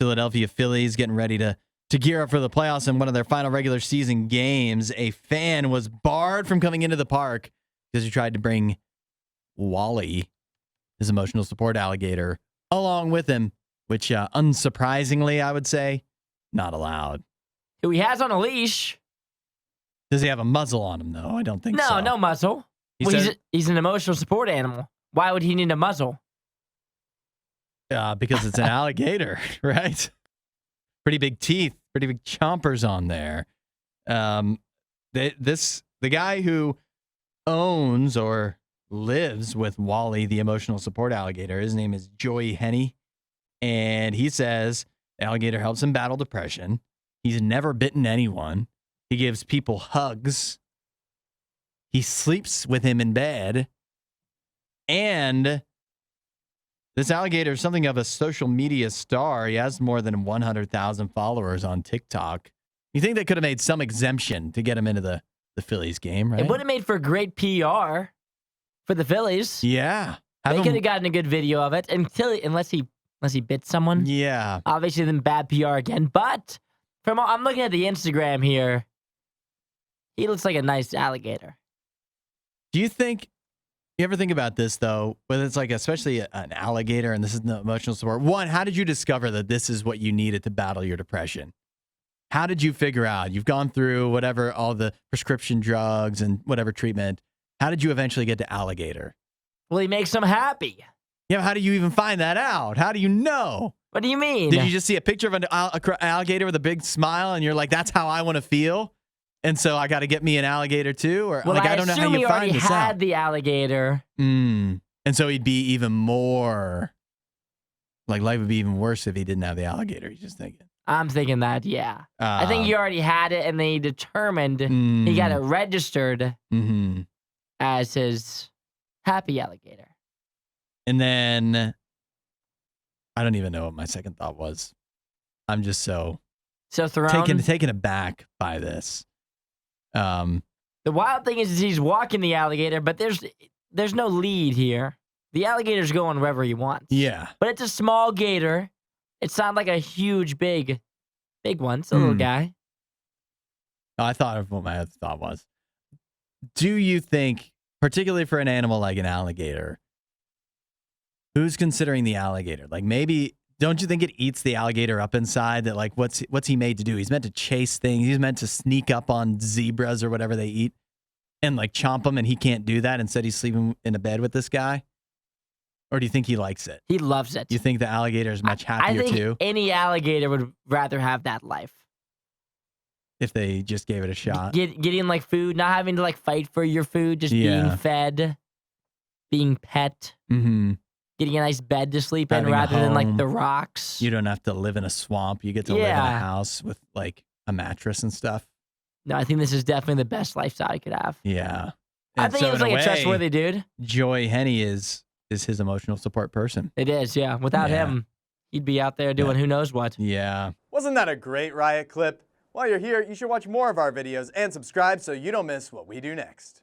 Philadelphia Phillies getting ready to gear up for the playoffs in one of their final regular season games. A fan was barred from coming into the park because he tried to bring Wally, his emotional support alligator, along with him, which unsurprisingly, I would say, not allowed. Who he has on a leash. Does he have a muzzle on him, though? I don't think so. No muzzle. He's an emotional support animal. Why would he need a muzzle? Because it's an alligator, right? Pretty big teeth, pretty big chompers on there. The guy who owns or lives with Wally, the emotional support alligator, his name is Joey Henney, and he says the alligator helps him battle depression. He's never bitten anyone. He gives people hugs. He sleeps with him in bed. And this alligator is something of a social media star. He has more than 100,000 followers on TikTok. You think they could have made some exemption to get him into the Phillies game, right? It would have made for great PR for the Phillies. Yeah. They could have gotten a good video of it unless he bit someone. Yeah. Obviously, then bad PR again. But I'm looking at the Instagram here. He looks like a nice alligator. Do you ever think about this, though, whether it's like especially an alligator and this is the emotional support? One, how did you discover that this is what you needed to battle your depression? How did you figure out? You've gone through whatever, all the prescription drugs and whatever treatment. How did you eventually get to alligator? Well, he makes them happy. Yeah, how do you even find that out? How do you know? What do you mean? Did you just see a picture of an alligator with a big smile and you're like, that's how I want to feel? And so I got to get me an alligator too? Or well, like, I don't know how you find this out. he already had the alligator. And so he'd be even more, like life would be even worse if he didn't have the alligator. You're just thinking. I'm thinking that, yeah. I think he already had it and they determined he got it registered as his happy alligator. And then I don't even know what my second thought was. I'm just so taken aback by this. The wild thing is he's walking the alligator, but there's no lead here. The alligator's going wherever he wants. Yeah. But it's a small gator. It's not like a huge, big one. It's a little guy. I thought of what my other thought was. Do you think, particularly for an animal like an alligator, who's considering the alligator? Like maybe, don't you think it eats the alligator up inside? That like, what's he made to do? He's meant to chase things. He's meant to sneak up on zebras or whatever they eat and like chomp them, and he can't do that. Instead, he's sleeping in a bed with this guy. Or do you think he likes it? He loves it. You think the alligator is much happier I think too? Any alligator would rather have that life. If they just gave it a shot. Getting like food, not having to like fight for your food, just being fed, being pet. Getting a nice bed to sleep in rather than like the rocks. You don't have to live in a swamp. You get to live in a house with like a mattress and stuff. No, I think this is definitely the best lifestyle I could have. Yeah. I think it's like a trustworthy dude. Joey Henney is his emotional support person. It is, yeah. Without him, he'd be out there doing who knows what. Yeah. Wasn't that a great Riot clip? While you're here, you should watch more of our videos and subscribe so you don't miss what we do next.